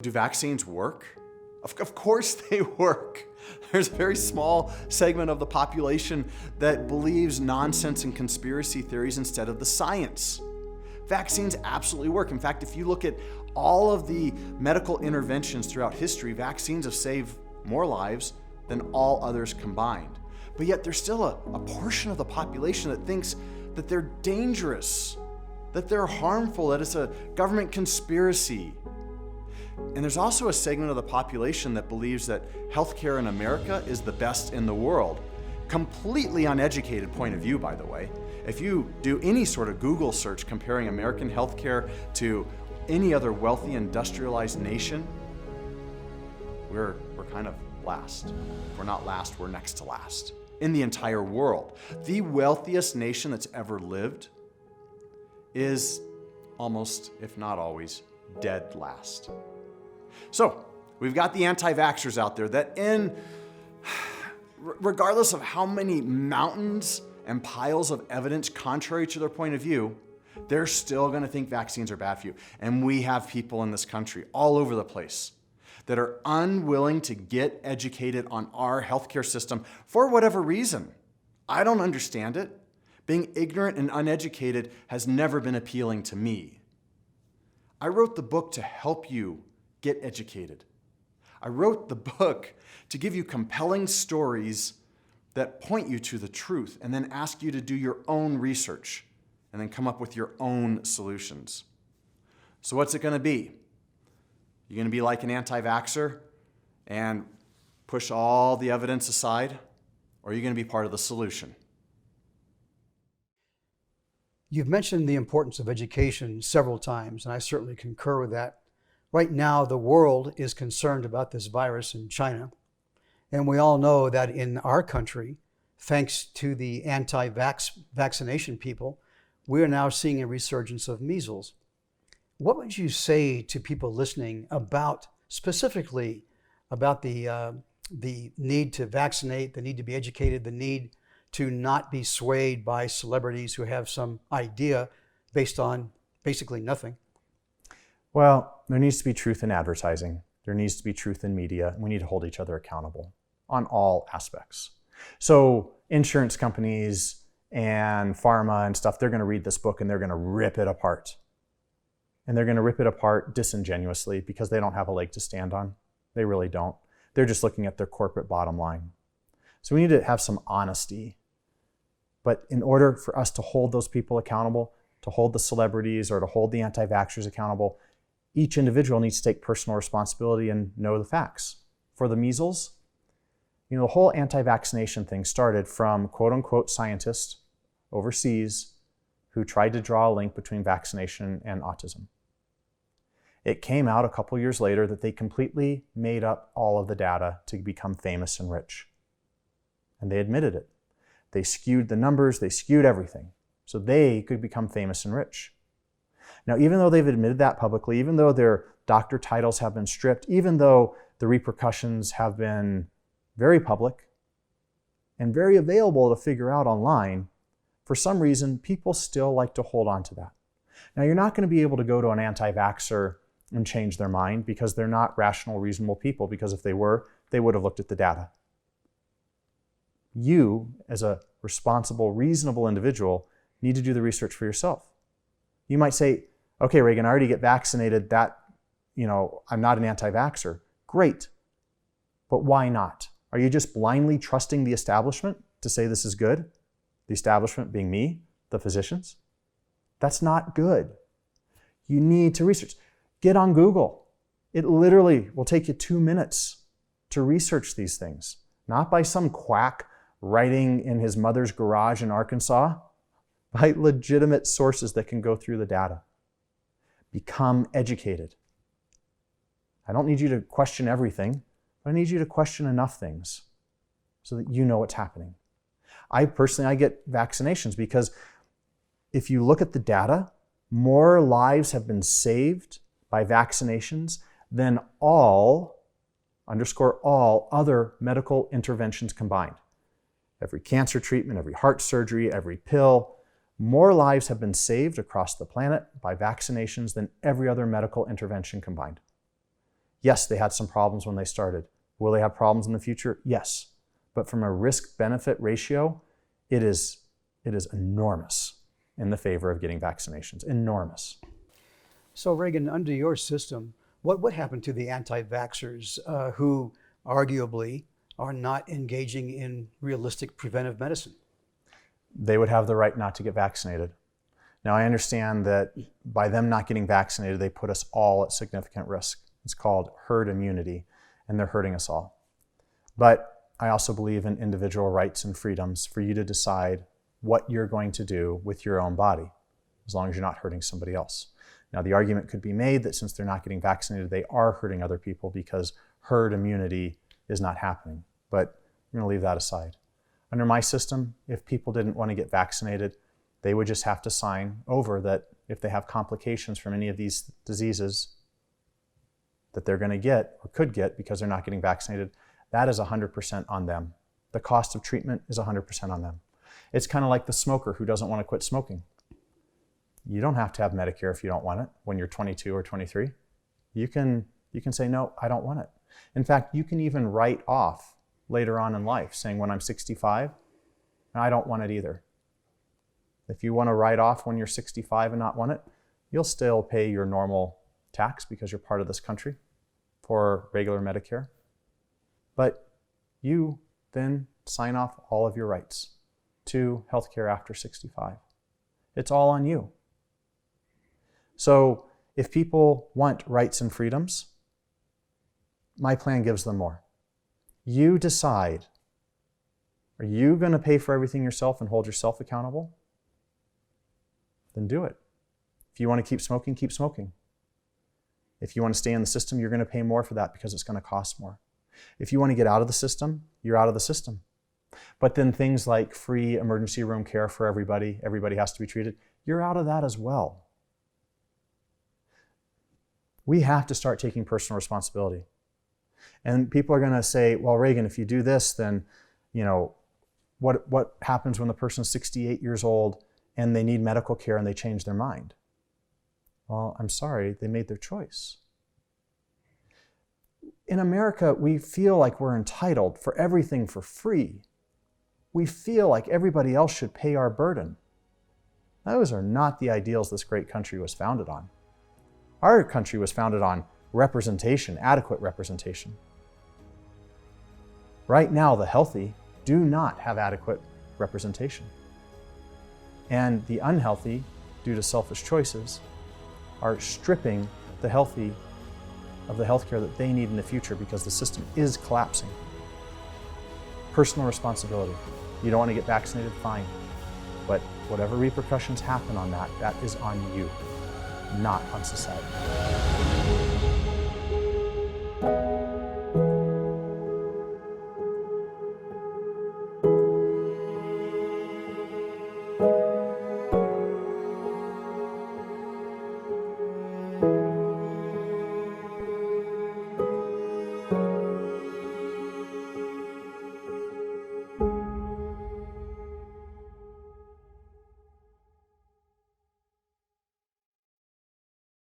Do vaccines work? Of course they work. There's a very small segment of the population that believes nonsense and conspiracy theories instead of the science. Vaccines absolutely work. In fact, if you look at all of the medical interventions throughout history, vaccines have saved more lives than all others combined. But yet there's still a portion of the population that thinks that they're dangerous, that they're harmful, that it's a government conspiracy. And there's also a segment of the population that believes that healthcare in America is the best in the world. Completely uneducated point of view, by the way. If you do any sort of Google search comparing American healthcare to any other wealthy industrialized nation, we're kind of last. If we're not last, we're next to last in the entire world. The wealthiest nation that's ever lived is almost, if not always, dead last. So we've got the anti-vaxxers out there that regardless of how many mountains and piles of evidence contrary to their point of view, they're still going to think vaccines are bad for you. And we have people in this country all over the place that are unwilling to get educated on our healthcare system for whatever reason. I don't understand it. Being ignorant and uneducated has never been appealing to me. I wrote the book to help you get educated. I wrote the book to give you compelling stories that point you to the truth and then ask you to do your own research and then come up with your own solutions. So what's it going to be? You're going to be like an anti-vaxxer and push all the evidence aside, or are you going to be part of the solution? You've mentioned the importance of education several times, and I certainly concur with that. Right now, the world is concerned about this virus in China. And we all know that in our country, thanks to the anti-vaccination people, we are now seeing a resurgence of measles. What would you say to people listening specifically about the need to vaccinate, the need to be educated, the need to not be swayed by celebrities who have some idea based on basically nothing? Well, there needs to be truth in advertising. There needs to be truth in media. We need to hold each other accountable on all aspects. So insurance companies and pharma and stuff, they're going to read this book and they're going to rip it apart. And they're going to rip it apart disingenuously because they don't have a leg to stand on. They really don't. They're just looking at their corporate bottom line. So we need to have some honesty. But in order for us to hold those people accountable, to hold the celebrities or to hold the anti-vaxxers accountable, each individual needs to take personal responsibility and know the facts. For the measles, the whole anti-vaccination thing started from quote-unquote scientists overseas who tried to draw a link between vaccination and autism. It came out a couple years later that they completely made up all of the data to become famous and rich. And they admitted it. They skewed the numbers, they skewed everything, so they could become famous and rich. Now, even though they've admitted that publicly, even though their doctor titles have been stripped, even though the repercussions have been very public and very available to figure out online, for some reason, people still like to hold on to that. Now, you're not going to be able to go to an anti-vaxxer and change their mind because they're not rational, reasonable people, because if they were, they would have looked at the data. You, as a responsible, reasonable individual, need to do the research for yourself. You might say, okay, Reagan, I already get vaccinated, I'm not an anti-vaxxer. Great, but why not? Are you just blindly trusting the establishment to say this is good? The establishment being me, the physicians? That's not good. You need to research. Get on Google. It literally will take you 2 minutes to research these things, not by some quack writing in his mother's garage in Arkansas, by legitimate sources that can go through the data. Become educated. I don't need you to question everything, but I need you to question enough things so that you know what's happening. I get vaccinations because if you look at the data, more lives have been saved by vaccinations than all, underscore all, other medical interventions combined. Every cancer treatment, every heart surgery, every pill, more lives have been saved across the planet by vaccinations than every other medical intervention combined. Yes, they had some problems when they started. Will they have problems in the future? Yes. But from a risk-benefit ratio, it is enormous in the favor of getting vaccinations. Enormous. So Reagan, under your system, what happened to the anti-vaxxers who arguably are not engaging in realistic preventive medicine? They would have the right not to get vaccinated. Now, I understand that by them not getting vaccinated, they put us all at significant risk. It's called herd immunity, and they're hurting us all. But I also believe in individual rights and freedoms for you to decide what you're going to do with your own body, as long as you're not hurting somebody else. Now, the argument could be made that since they're not getting vaccinated, they are hurting other people because herd immunity is not happening. But I'm going to leave that aside. Under my system, if people didn't want to get vaccinated, they would just have to sign over that if they have complications from any of these diseases that they're going to get or could get because they're not getting vaccinated, that is 100% on them. The cost of treatment is 100% on them. It's kind of like the smoker who doesn't want to quit smoking. You don't have to have Medicare if you don't want it when you're 22 or 23. You can say, no, I don't want it. In fact, you can even write off later on in life, saying when I'm 65, I don't want it either. If you want to write off when you're 65 and not want it, you'll still pay your normal tax because you're part of this country for regular Medicare. But you then sign off all of your rights to healthcare after 65. It's all on you. So if people want rights and freedoms, my plan gives them more. You decide, are you going to pay for everything yourself and hold yourself accountable? Then do it. If you want to keep smoking, keep smoking. If you want to stay in the system, you're going to pay more for that because it's going to cost more. If you want to get out of the system, you're out of the system. But then things like free emergency room care for everybody has to be treated, you're out of that as well. We have to start taking personal responsibility. And people are going to say, well, Reagan, if you do this, then, what happens when the person's 68 years old and they need medical care and they change their mind? Well, I'm sorry, they made their choice. In America, we feel like we're entitled for everything for free. We feel like everybody else should pay our burden. Those are not the ideals this great country was founded on. Our country was founded on representation, adequate representation. Right now, the healthy do not have adequate representation. And the unhealthy, due to selfish choices, are stripping the healthy of the healthcare that they need in the future because the system is collapsing. Personal responsibility. You don't want to get vaccinated, fine. But whatever repercussions happen on that, that is on you, not on society.